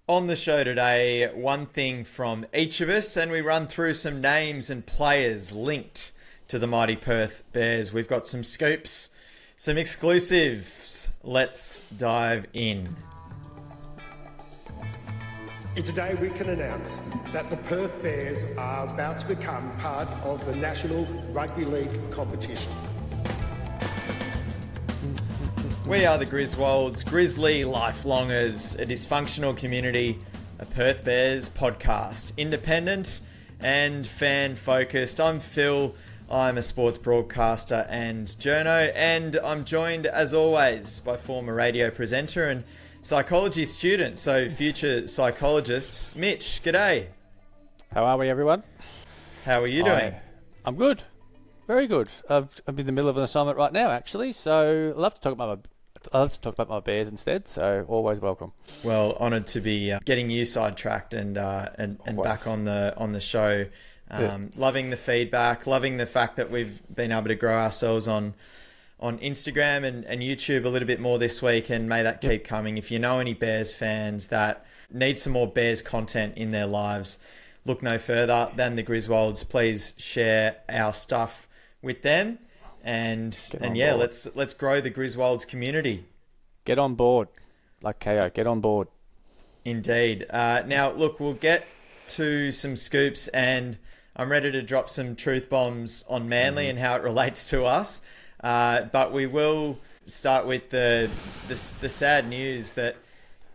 On the show today, one thing from each of us, and we run through some names and players linked to the mighty Perth Bears. We've got some scoops, some exclusives. Let's dive in. Today we can announce that the Perth Bears are about to become part of the National Rugby League competition. We are the Grizzwolds, Grizzly Lifelongers, a dysfunctional community, a Perth Bears podcast, independent and fan-focused. I'm Phil, I'm a sports broadcaster and journo, and I'm joined, as always, by former radio presenter and psychology student, so future psychologist, Mitch. G'day. How are we, everyone? How are you doing? I'm good. Very good. I'm in the middle of an assignment right now, actually, so I'd love to talk about my Bears instead, so always welcome. Well, honoured to be getting you sidetracked and back on the show. Loving the feedback, loving the fact that we've been able to grow ourselves on Instagram and YouTube a little bit more this week, and may that keep coming. If you know any Bears fans that need some more Bears content in their lives, look no further than the Grizzwolds. Please share our stuff with them. Let's grow the Grizzwolds community. Get on board, like KO. Get on board. Indeed. Now, look, we'll get to some scoops, and I'm ready to drop some truth bombs on Manly and how it relates to us. But we will start with the sad news that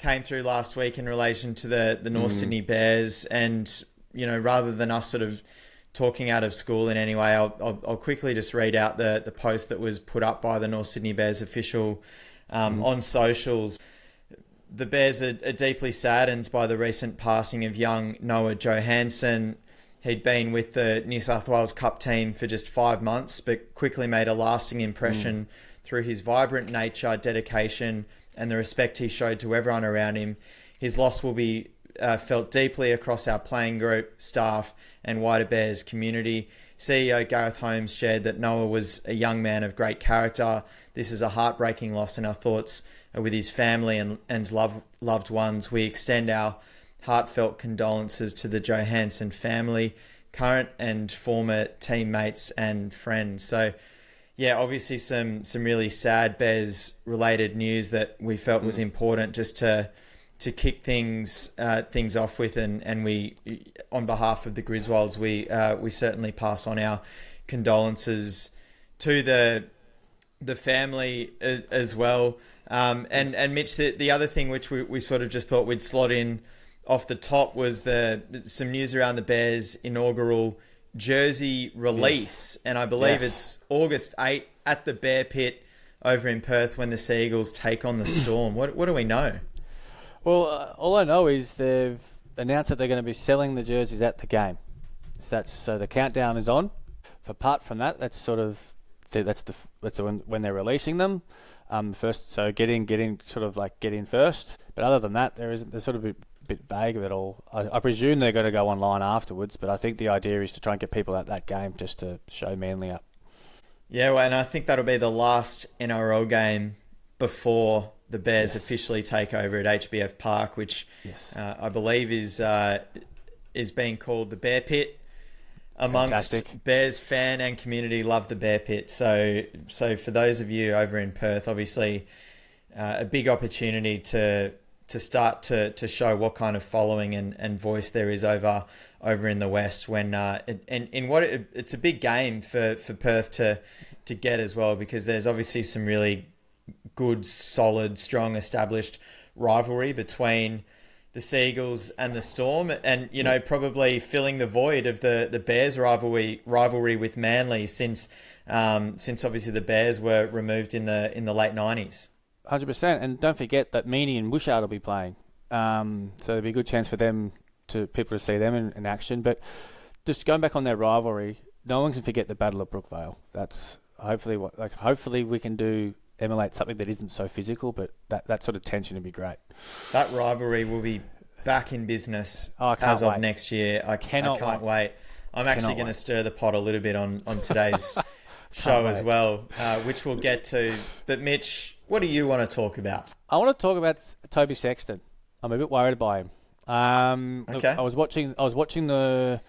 came through last week in relation to the North Sydney Bears, and rather than us sort of talking out of school in any way, I'll quickly just read out the post that was put up by the North Sydney Bears official on socials. The Bears are deeply saddened by the recent passing of young Noah Johannssen. He'd been with the New South Wales Cup team for just 5 months, but quickly made a lasting impression through his vibrant nature, dedication, and the respect he showed to everyone around him. His loss will be felt deeply across our playing group, staff, and wider Bears community. CEO Gareth Holmes shared that Noah was a young man of great character. This is a heartbreaking loss, and our thoughts are with his family and loved ones. We extend our heartfelt condolences to the Johannssen family, current and former teammates and friends. So, yeah, obviously some really sad Bears-related news that we felt was important just to kick things off with, and we, on behalf of the Grizzwolds, we certainly pass on our condolences to the family as well. And Mitch, the other thing which we sort of just thought we'd slot in off the top was some news around the Bears' inaugural jersey release, and I believe it's August 8 at the Bear Pit over in Perth when the Sea Eagles take on the Storm. What do we know? Well, all I know is they've announced that they're going to be selling the jerseys at the game. So the countdown is on. Apart from that, that's when they're releasing them. First, so get in first. But other than that, they're sort of a bit vague of it all. I presume they're going to go online afterwards, but I think the idea is to try and get people at that game just to show Manly up. Yeah, well, and I think that'll be the last NRL game before the Bears officially take over at HBF Park, which I believe is being called the Bear Pit. Amongst Fantastic. Bears fan and community love the Bear Pit. So for those of you over in Perth, obviously a big opportunity to start to show what kind of following and voice there is over in the West when it's a big game for Perth to get as well, because there's obviously some really good, solid, strong, established rivalry between the Sea Eagles and the Storm, and probably filling the void of the Bears rivalry with Manly since obviously the Bears were removed in the late 90s. 100%, and don't forget that Meaney and Wishart will be playing, so there'll be a good chance for people to see them in action. But just going back on their rivalry, no one can forget the Battle of Brookvale. That's hopefully we can emulate something that isn't so physical, but that sort of tension would be great. That rivalry will be back in business as of next year. I can't wait. I'm actually going to stir the pot a little bit on today's show as well, which we'll get to. But Mitch, what do you want to talk about? I want to talk about Toby Sexton. I'm a bit worried by him. Look, Okay. I was watching the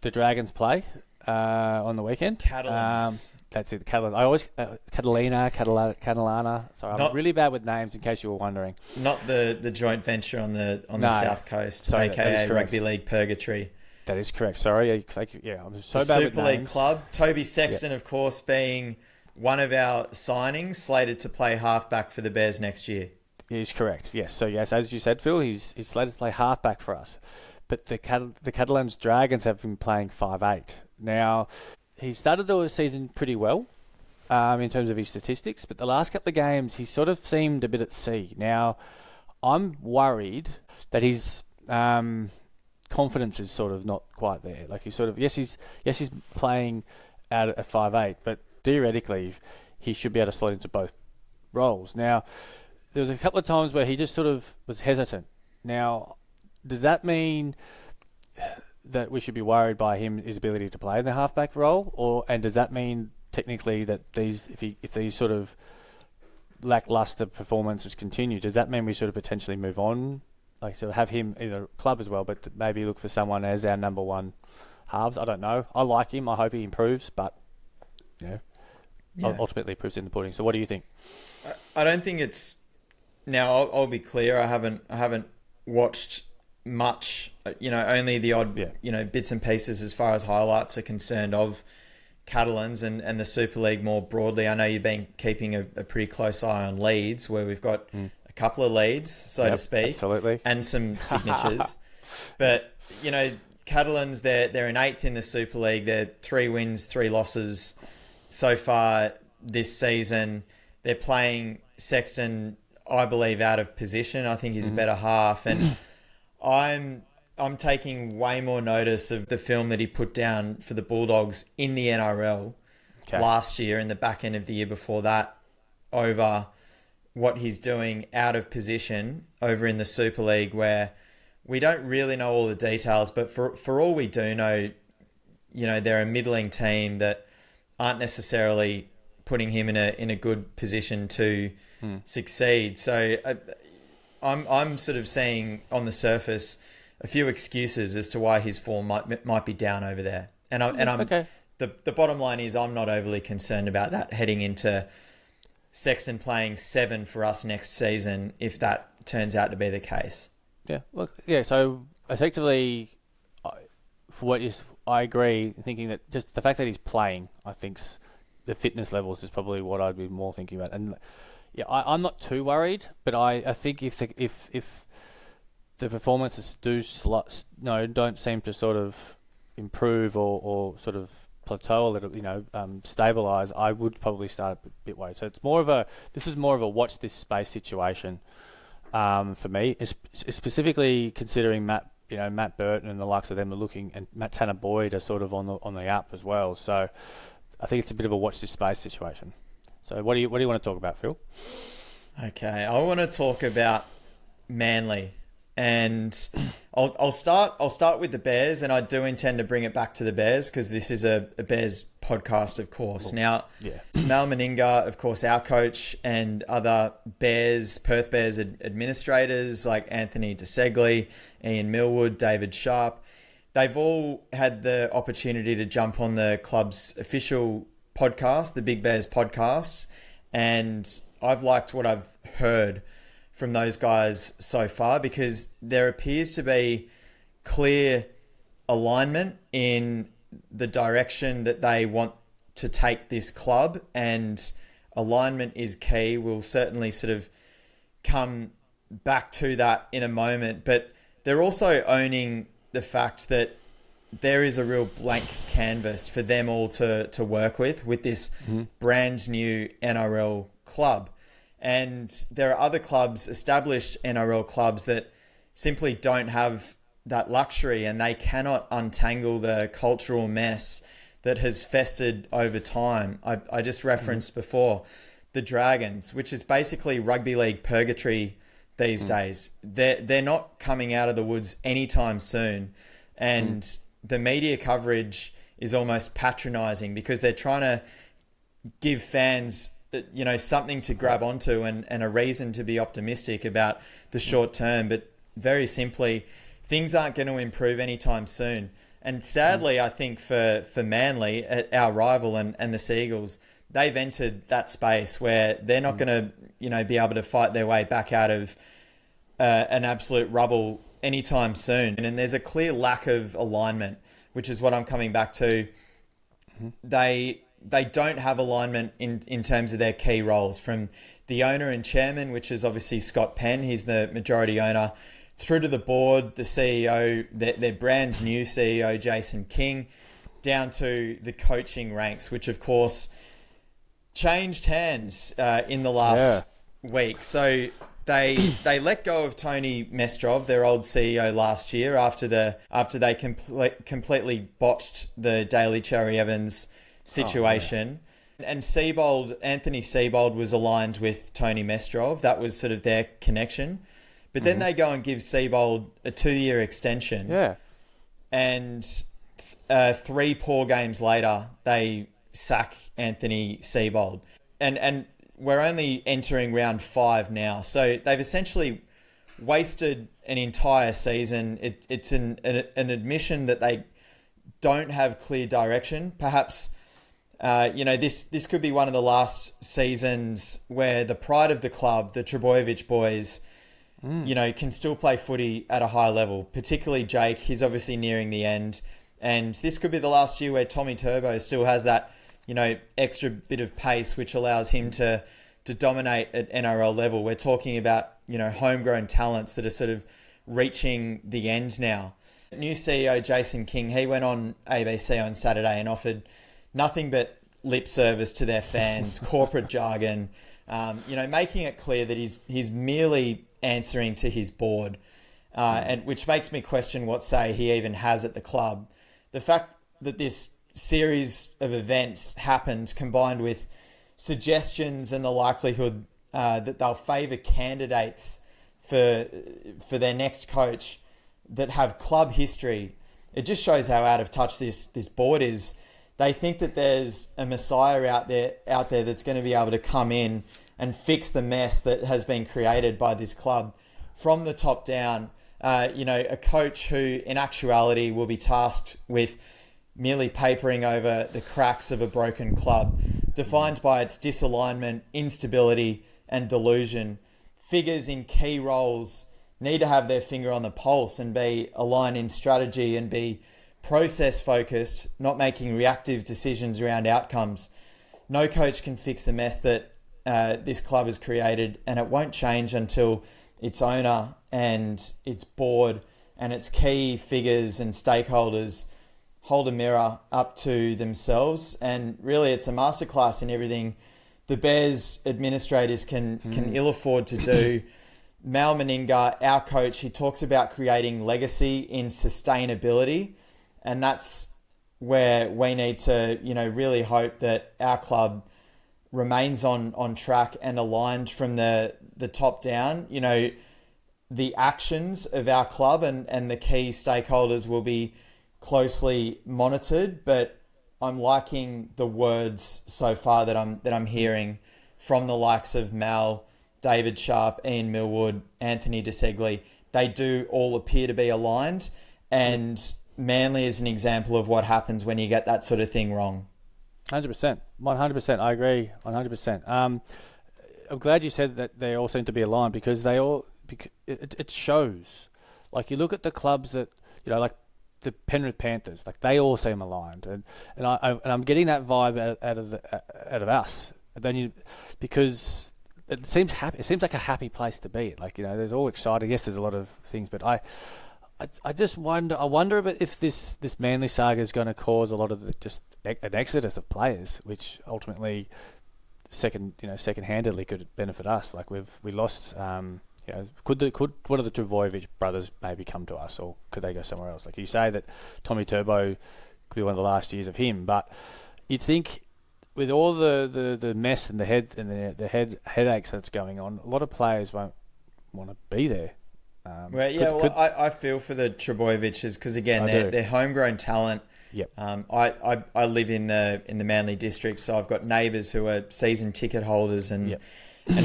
Dragons play on the weekend. Catalans. That's it, Catalan. I always Catalana. Sorry, I'm really bad with names. In case you were wondering, Not the joint venture on the No. South Coast, Sorry, that is aka correct. Rugby League Purgatory. that is correct. Sorry, thank you. Yeah, I'm so The bad with Super League names. club. Toby Sexton, of course, being one of our signings, slated to play halfback for the Bears next year. He's correct. Yes. So yes, as you said, Phil, he's slated to play halfback for us. But the Catalans Dragons have been playing 5'8". Now, he started the season pretty well in terms of his statistics, but the last couple of games he sort of seemed a bit at sea. Now, I'm worried that his confidence is sort of not quite there. Like he's sort of he's playing out at 5'8", but theoretically he should be able to slot into both roles. Now, there was a couple of times where he just sort of was hesitant. Now, does that mean that we should be worried by his ability to play in the halfback role, and does that mean technically that if these sort of lackluster performances continue, does that mean we sort of potentially move on, like sort of have him in the club as well, but maybe look for someone as our number one halves? I don't know. I like him. I hope he improves, but ultimately proofs in the pudding. So what do you think? I don't think it's. Now I'll be clear. I haven't watched much. Only the odd bits and pieces as far as highlights are concerned of Catalans and the Super League more broadly. I know you've been keeping a pretty close eye on Leeds, where we've got a couple of leads, so to speak, absolutely, and some signatures. But Catalans, they're in 8th in the Super League. They're 3 wins, 3 losses so far this season. They're playing Sexton, I believe, out of position. I think he's a better half, and I'm taking way more notice of the film that he put down for the Bulldogs in the NRL last year and the back end of the year before that, over what he's doing out of position over in the Super League, where we don't really know all the details, but for all we do know, they're a middling team that aren't necessarily putting him in a good position to succeed. So I'm sort of seeing on the surface a few excuses as to why his form might be down over there. And I'm okay. The bottom line is I'm not overly concerned about that heading into Sexton playing 7 for us next season, if that turns out to be the case. Yeah. Look. Yeah. So effectively, I agree, thinking that just the fact that he's playing, I think the fitness levels is probably what I'd be more thinking about. And I'm not too worried, but I think if the performances don't seem to sort of improve or sort of plateau a little, stabilize, I would probably start a bit worried. So this is more of a watch this space situation for me. It's specifically considering Matt Burton and the likes of them are looking, and Matt Tanner Boyd are sort of on the up as well. So I think it's a bit of a watch this space situation. So what do you want to talk about, Phil? Okay, I want to talk about Manly, and I'll start with the Bears, and I do intend to bring it back to the Bears because this is a Bears podcast, of course. Now, Mal Meninga, of course, our coach, and other Perth Bears administrators like Anthony DeSegli, Ian Millwood, David Sharp, they've all had the opportunity to jump on the club's official podcast, the Big Bears podcast, and I've liked what I've heard from those guys so far, because there appears to be clear alignment in the direction that they want to take this club, and alignment is key. We'll certainly sort of come back to that in a moment, but they're also owning the fact that there is a real blank canvas for them all to work with this brand new NRL club. And there are other clubs, established NRL clubs, that simply don't have that luxury, and they cannot untangle the cultural mess that has festered over time. I just referenced before the Dragons, which is basically rugby league purgatory these days. They're not coming out of the woods anytime soon. And the media coverage is almost patronising because they're trying to give fans, something to grab onto and a reason to be optimistic about the short term. But very simply, things aren't going to improve anytime soon. And sadly, I think for Manly, our rival and the Seagulls, they've entered that space where they're not going to, be able to fight their way back out of an absolute rubble anytime soon. And there's a clear lack of alignment, which is what I'm coming back to. They don't have alignment in terms of their key roles, from the owner and chairman, which is obviously Scott Penn. He's the majority owner, through to the board, the CEO, their brand new CEO, Jason King, down to the coaching ranks, which of course changed hands in the last week. So they let go of Tony Mestrov, their old CEO, last year after they completely botched the Daly Cherry Evans situation. And Anthony Seibold was aligned with Tony Mestrov. That was sort of their connection. But then they go and give Seibold a 2-year extension. Yeah. And 3 poor games later, they sack Anthony Seibold. And we're only entering round 5 now. So they've essentially wasted an entire season. It's an admission that they don't have clear direction. Perhaps, this could be one of the last seasons where the pride of the club, the Trbojevic boys, can still play footy at a high level, particularly Jake. He's obviously nearing the end. And this could be the last year where Tommy Turbo still has that, extra bit of pace, which allows him to dominate at NRL level. We're talking about, homegrown talents that are sort of reaching the end now. New CEO Jason King, he went on ABC on Saturday and offered nothing but lip service to their fans, corporate jargon, making it clear that he's merely answering to his board, and which makes me question what say he even has at the club. The fact that this series of events happened, combined with suggestions and the likelihood that they'll favour candidates for their next coach that have club history, it just shows how out of touch this board is. They think that there's a messiah out there that's going to be able to come in and fix the mess that has been created by this club from the top down. A coach who, in actuality, will be tasked with merely papering over the cracks of a broken club, defined by its disalignment, instability, and delusion. Figures in key roles need to have their finger on the pulse and be aligned in strategy and be process-focused, not making reactive decisions around outcomes. No coach can fix the mess that this club has created, and it won't change until its owner and its board and its key figures and stakeholders hold a mirror up to themselves. And really, it's a masterclass in everything the Bears administrators can ill afford to do. Mal Meninga, our coach, he talks about creating legacy in sustainability, and that's where we need to, really hope that our club remains on track and aligned from the top down. The actions of our club and the key stakeholders will be closely monitored, but I'm liking the words so far that I'm hearing from the likes of Mal, David Sharp, Ian Millwood, Anthony DeSegli. They do all appear to be aligned, and Manly is an example of what happens when you get that sort of thing wrong. 100%. 100%. I agree. 100%. I'm glad you said that they all seem to be aligned, because it shows. Like, you look at the clubs that, like the Penrith Panthers, like they all seem aligned, and I'm getting that vibe out of us. And then because it seems happy. It seems like a happy place to be. Like, there's all exciting. Yes, there's a lot of things, but I just wonder. I wonder if this Manly saga is going to cause a lot of just an exodus of players, which ultimately second-handedly could benefit us. Like we lost. Could one of the Trbojevic brothers maybe come to us, or could they go somewhere else? Like you say that Tommy Turbo could be one of the last years of him, but you'd think with all the mess and the headaches that's going on, a lot of players won't want to be there. I feel for the Trbojevics because again they're homegrown talent. Yep. I live in the Manly district, so I've got neighbours who are season ticket holders and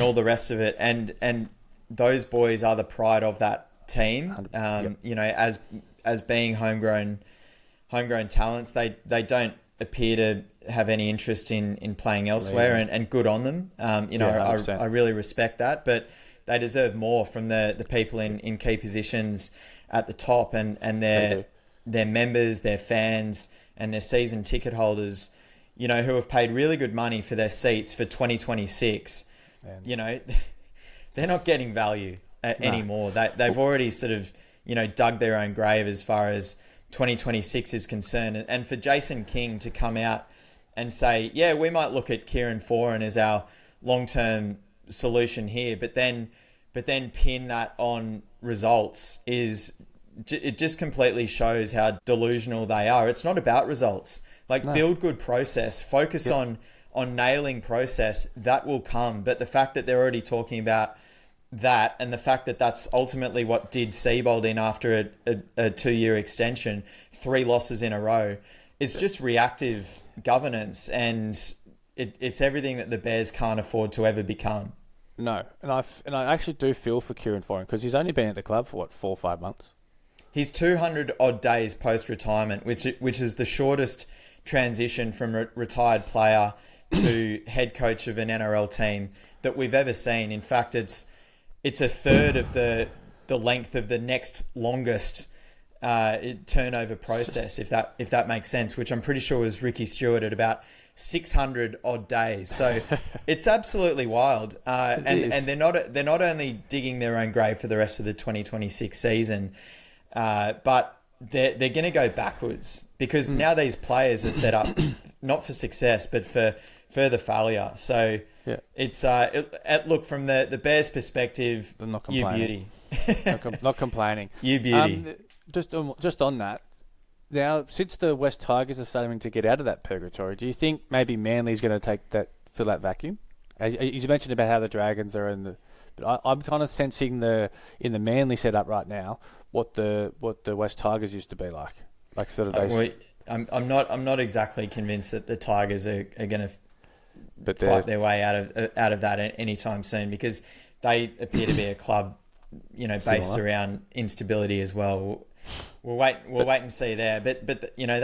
all the rest of it, and those boys are the pride of that team. You know, as being homegrown talents, they don't appear to have any interest in playing elsewhere, and good on them. You know, I really respect that, but they deserve more from the people in key positions at the top, and their members, their fans, and their season ticket holders, you know, who have paid really good money for their seats for 2026. You know, they're not getting value anymore. They've already sort of, you know, dug their own grave as far as 2026 is concerned. And for Jason King to come out and say, yeah, we might look at Kieran Foran as our long-term solution here, but then pin that on results it just completely shows how delusional they are. It's not about results. Build good process, focus on nailing process, that will come. But the fact that they're already talking about that, and the fact that that's ultimately what did Seabold in after a 2-year extension, 3 losses in a row, it's just reactive governance, and it's everything that the Bears can't afford to ever become. No, and I actually do feel for Kieran Foran, because he's only been at the club for 4 or 5 months. He's 200 odd days post-retirement, which is the shortest transition from retired player to head coach of an NRL team that we've ever seen. In fact, it's a third of the length of the next longest turnover process, if that makes sense, which I'm pretty sure was Ricky Stewart at about 600 odd days. So it's absolutely wild. And they're not only digging their own grave for the rest of the 2026 season, but they're going to go backwards, because now these players are set up not for success, but for further failure. So it's look, from the Bears' perspective, you beauty. Not complaining. You beauty. Just on that. Now, since the West Tigers are starting to get out of that purgatory, do you think maybe Manly's going to fill that vacuum? As you mentioned about how the Dragons are in the, but I'm kind of sensing in the Manly setup right now what the West Tigers used to be like sort of. I'm not exactly convinced that the Tigers are going to fight their way out of that anytime soon, because they appear to be a club, you know, based around instability as well. We'll wait and see there, but you know,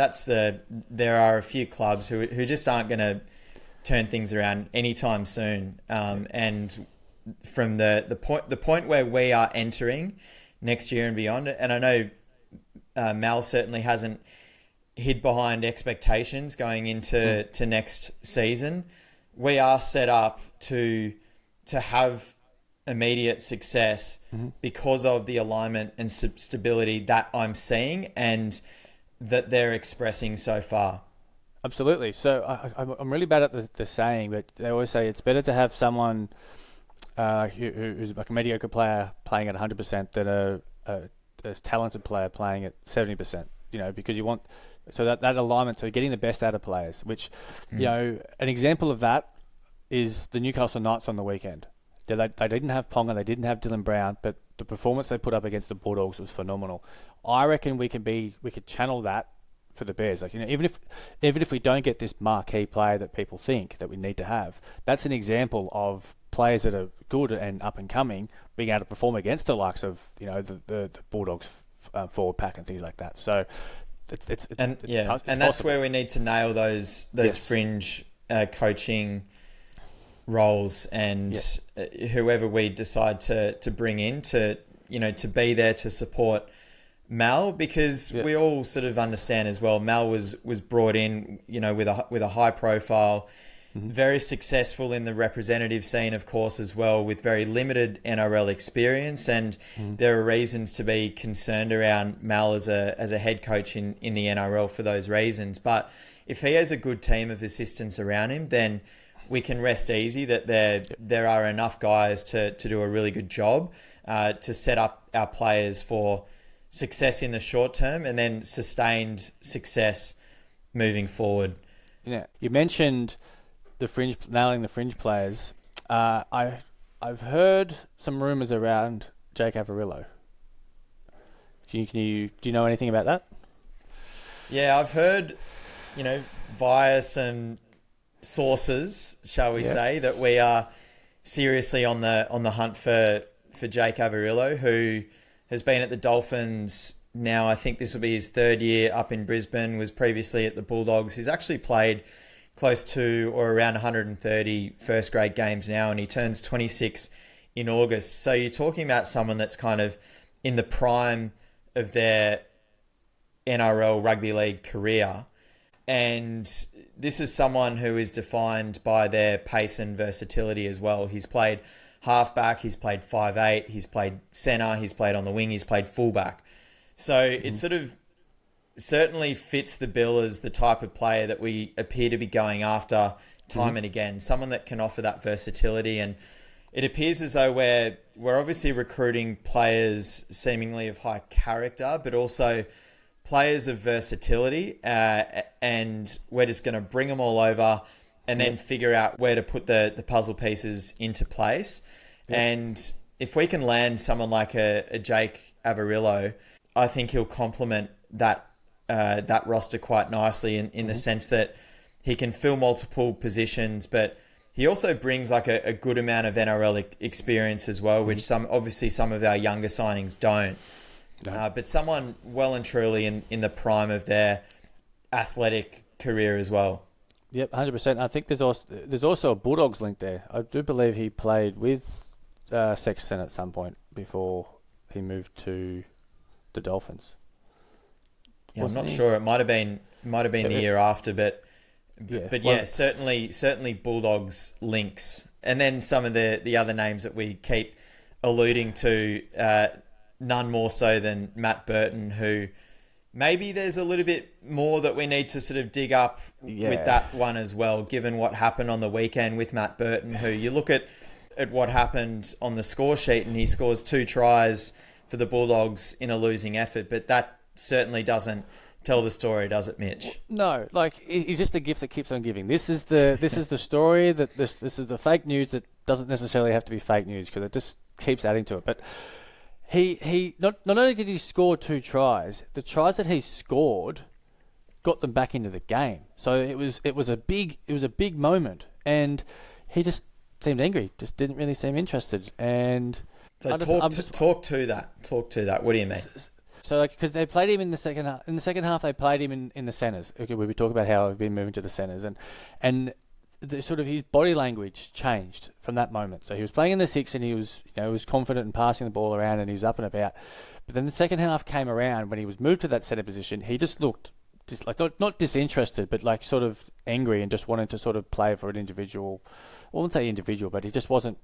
there are a few clubs who just aren't going to turn things around anytime soon. And from the point where we are entering next year and beyond, and I know Mal certainly hasn't hid behind expectations going into next season. We are set up to have immediate success because of the alignment and stability that I'm seeing and that they're expressing so far. Absolutely. So I'm really bad at the saying, but they always say it's better to have someone who's like a mediocre player playing at 100% than a talented player playing at 70%. You know, because you want that alignment, so getting the best out of players. Which, you know, an example of that is the Newcastle Knights on the weekend. They didn't have Ponga, they didn't have Dylan Brown, but the performance they put up against the Bulldogs was phenomenal. I reckon we could channel that for the Bears. Like, you know, even if we don't get this marquee player that people think that we need to have, that's an example of players that are good and up and coming being able to perform against the likes of, you know, the Bulldogs forward pack and things like that. So it's that's possible. where we need to nail those fringe coaching roles, and whoever we decide to bring in to be there to support Mal, because we all sort of understand as well, Mal was brought in, you know, with a high profile, very successful in the representative scene, of course, as well, with very limited NRL experience, and there are reasons to be concerned around Mal as a head coach in the NRL for those reasons. But if he has a good team of assistants around him, then we can rest easy that there are enough guys to do a really good job to set up our players for success in the short term and then sustained success moving forward. Yeah, you mentioned nailing the fringe players. I've heard some rumours around Jake Averillo. Do you know anything about that? Yeah, I've heard, you know, via some sources, shall we say, that we are seriously on the hunt for Jake Averillo, who has been at the Dolphins now. I think this will be his third year up in Brisbane, was previously at the Bulldogs. He's actually played close to or around 130 first grade games now, and he turns 26 in August. So you're talking about someone that's kind of in the prime of their NRL rugby league career. And this is someone who is defined by their pace and versatility as well. He's played halfback, he's played 5'8", he's played centre, he's played on the wing, he's played fullback. So it sort of certainly fits the bill as the type of player that we appear to be going after time and again. Someone that can offer that versatility. And it appears as though we're obviously recruiting players seemingly of high character, but also players of versatility. And we're just going to bring them all over and then figure out where to put the puzzle pieces into place. Yep. And if we can land someone like a Jake Averillo, I think he'll complement that roster quite nicely in the sense that he can fill multiple positions, but he also brings like a good amount of NRL experience as well, which some of our younger signings don't. No. But someone well and truly in the prime of their athletic career as well. Yep, 100%. I think there's also a Bulldogs link there. I do believe he played with Sexton at some point before he moved to the Dolphins. Yeah, I'm not sure. It might have been the year after, but certainly Bulldogs links. And then some of the other names that we keep alluding to, none more so than Matt Burton, who maybe there's a little bit more that we need to sort of dig up with that one as well, given what happened on the weekend with Matt Burton, who you look at what happened on the score sheet and he scores 2 tries for the Bulldogs in a losing effort, but that certainly doesn't tell the story, does it, Mitch? No, like he's just a gift that keeps on giving. This is the story that this is the fake news that doesn't necessarily have to be fake news because it just keeps adding to it. But he not only did he score 2 tries, the tries that he scored got them back into the game. So it was a big moment, and he just seemed angry, just didn't really seem interested. And so talk to that. What do you mean? So, because they played him in the second half. In the second half, they played him in the centres. Okay, we talk about how he'd been moving to the centres, and the sort of his body language changed from that moment. So he was playing in the 6, and he was confident in passing the ball around, and he was up and about. But then the second half came around when he was moved to that centre position. He just looked just like not disinterested, but like sort of angry and just wanted to sort of play for an individual. I wouldn't say individual, but he just wasn't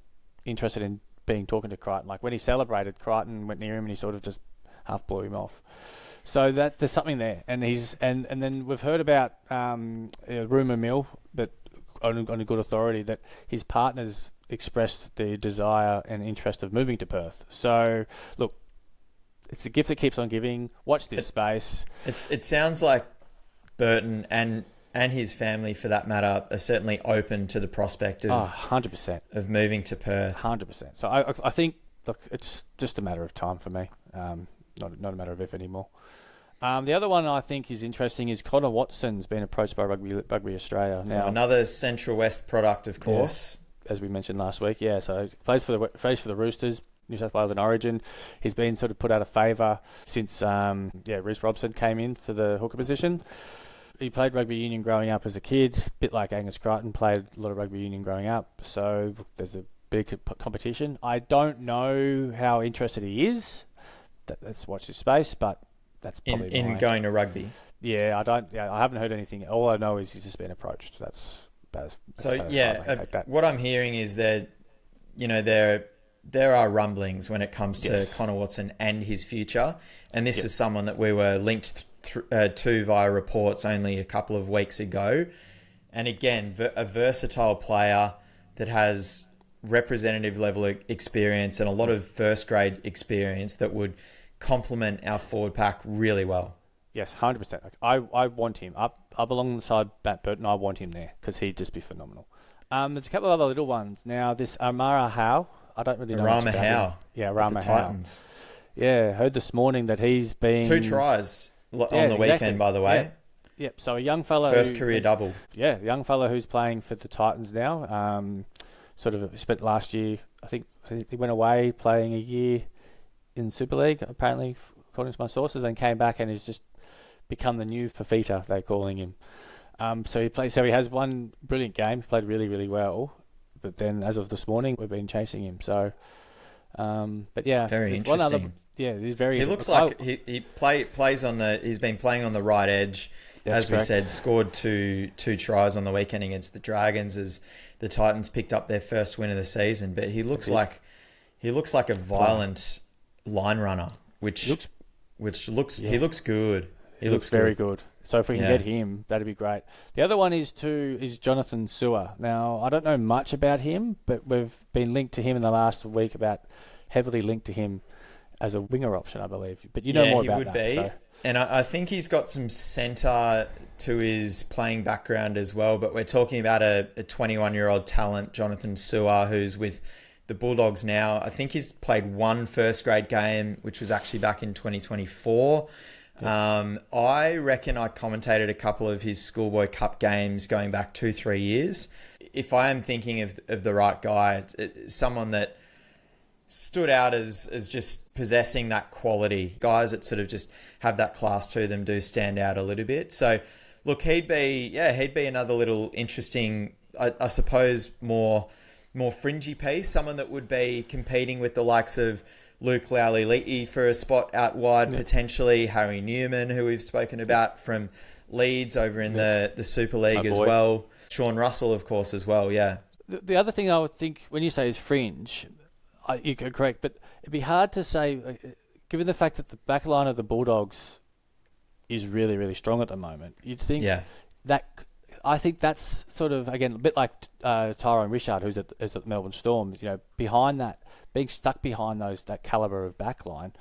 interested in talking to Crichton. Like when he celebrated, Crichton went near him and he sort of just half blew him off. So that there's something there, and then we've heard about rumour mill that on a good authority that his partners expressed the desire and interest of moving to Perth. So look, it's a gift that keeps on giving. Watch this space. It sounds like Burton and his family, for that matter, are certainly open to the prospect of 100% of moving to Perth. 100%. So I think look, it's just a matter of time for me. Not a matter of if anymore. The other one I think is interesting is Connor Watson's been approached by Rugby Australia. So now, another Central West product, of course. Yeah, as we mentioned last week, yeah. So he plays for the Roosters, New South Wales and Origin. He's been sort of put out of favour since Reece Robson came in for the hooker position. He played rugby union growing up as a kid, a bit like Angus Crichton, played a lot of rugby union growing up. So there's a big competition. I don't know how interested he is. Let's watch this space, but that's probably in going to rugby. Yeah, I haven't heard anything. All I know is he's just been approached. That's what I'm hearing is that there are rumblings when it comes to Connor Watson and his future, and this is someone that we were linked to via reports only a couple of weeks ago. And again, a versatile player that has representative level experience and a lot of first grade experience that would complement our forward pack really well. Yes, 100%. I want him up alongside Matt Burton. I want him there because he'd just be phenomenal. There's a couple of other little ones. Now, this Arama Howe, I don't really know Arama Howe. Yeah, Arama Howe. Titans. Yeah, heard this morning that he's been 2 tries on the weekend, by the way. Yeah. Yep. So a young fellow, first career double. Yeah, young fellow who's playing for the Titans now. Sort of spent last year. I think he went away playing a year in Super League, apparently, according to my sources, and came back and has just become the new Fafita, they're calling him. So he has one brilliant game, played really, really well. But then, as of this morning, we've been chasing him. So, but yeah, very interesting. He's very. He looks like plays on the. He's been playing on the right edge, as we said. Scored two tries on the weekend against the Dragons as the Titans picked up their first win of the season. But he looks like a violent line runner, he looks good. He looks very good. So if we can get him, that'd be great. The other one is Johannssen Sewer. Now, I don't know much about him, but we've been linked to him in the last week, heavily linked to him as a winger option, I believe. But you know more about that. He would be. So. And I think he's got some centre to his playing background as well. But we're talking about a 21-year-old talent, Johannssen Sewer, who's with the Bulldogs now. I think he's played one first-grade game, which was actually back in 2024. I reckon I commentated a couple of his Schoolboy Cup games going back 2-3 years. If I am thinking of the right guy, it's someone that stood out as just possessing that quality. Guys that sort of just have that class to them do stand out a little bit. So, look, he'd be another little interesting, I suppose, more fringy piece. Someone that would be competing with the likes of Luke Lowry-Leighty for a spot out wide, potentially. Harry Newman, who we've spoken about from Leeds over in the Super League as well. Sean Russell, of course, as well, yeah. The other thing I would think, when you say is fringe, you're correct, but it'd be hard to say, given the fact that the back line of the Bulldogs is really, really strong at the moment, you'd think that... I think that's sort of, again, a bit like Tyrone Richard, who's at Melbourne Storm, behind that, being stuck behind that calibre of backline.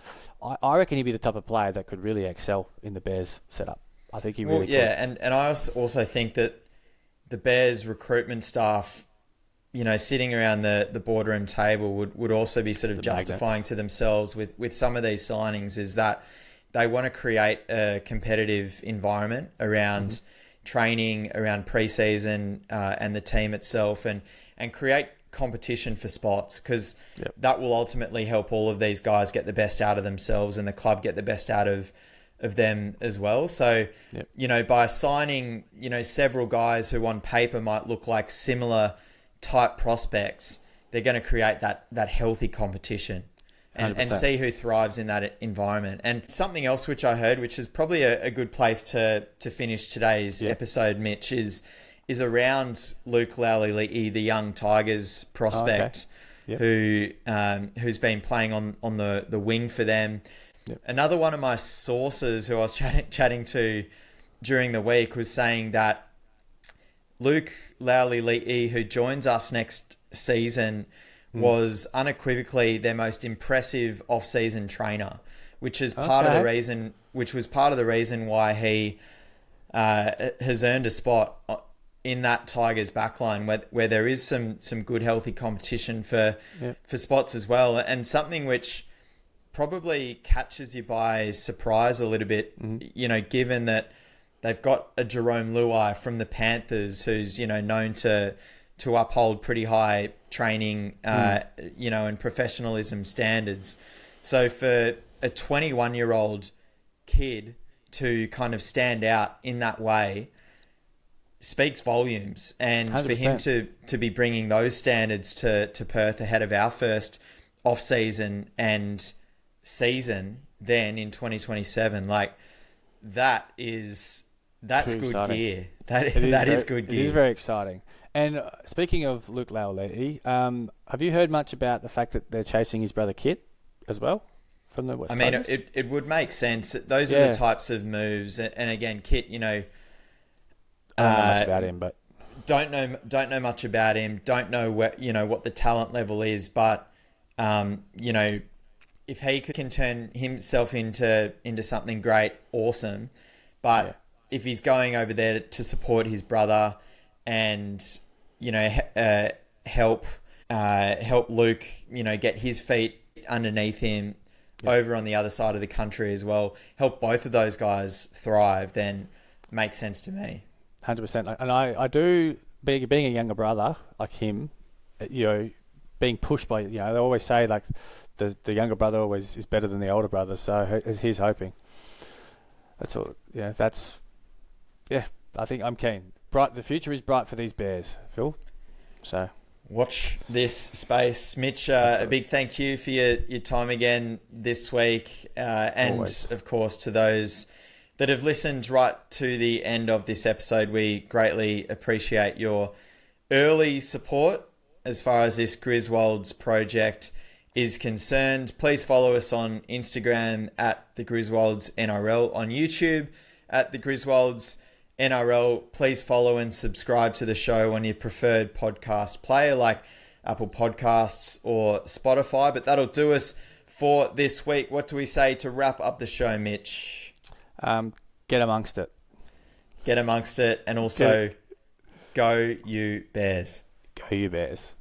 I reckon he'd be the type of player that could really excel in the Bears setup. I think he really could. Yeah, and I also think that the Bears recruitment staff, sitting around the boardroom table would also be sort of justifying to themselves with some of these signings is that they want to create a competitive environment around training, around pre-season and the team itself, and create competition for spots, because that will ultimately help all of these guys get the best out of themselves and the club get the best out of them as well. So, by signing, several guys who on paper might look like similar type prospects, they're going to create that healthy competition and see who thrives in that environment. And something else which I heard, which is probably a good place to finish today's episode, Mitch, is around Luke Lowry-Leighty, the young Tigers prospect, who's been playing on the wing for them. Another one of my sources who I was chatting to during the week was saying that Luke Lowry-Leighty, who joins us next season, was unequivocally their most impressive off-season trainer, which is part of the reason. Which was part of the reason why he has earned a spot in that Tigers backline, where there is some good, healthy competition for spots as well, and something which probably catches you by surprise a little bit. Given that they've got a Jerome Luai from the Panthers, who's known to uphold pretty high training, and professionalism standards. So for a 21-year-old kid to kind of stand out in that way speaks volumes. And 100%. For him to be bringing those standards to Perth ahead of our first off-season and season then in 2027, that's good gear. That is good gear. It is very exciting. And speaking of Luke Lowry-Leighty, have you heard much about the fact that they're chasing his brother Kit as well from the West Tigers? It would make sense. Those are the types of moves. And again, Kit, I don't know much about him, but don't know much about him. Don't know what the talent level is, but if he can turn himself into something great, awesome. But if he's going over there to support his brother and help Luke get his feet underneath him over on the other side of the country as well, help both of those guys thrive, then makes sense to me. 100%. And I do, being a younger brother like him, being pushed by, they always say the younger brother always is better than the older brother, so he's hoping. That's all. Yeah, I think I'm keen. The future is bright for these Bears, Phil. So watch this space. Mitch, a big thank you for your time again this week. And Always. Of course, to those that have listened right to the end of this episode, we greatly appreciate your early support as far as this Grizzwolds project is concerned. Please follow us on Instagram at the Grizzwolds NRL, on YouTube at the Grizzwolds NRL. Please follow and subscribe to the show on your preferred podcast player like Apple Podcasts or Spotify. But that'll do us for this week. What do we say to wrap up the show, Mitch? Get amongst it. Get amongst it, and also go you Bears. Go you Bears.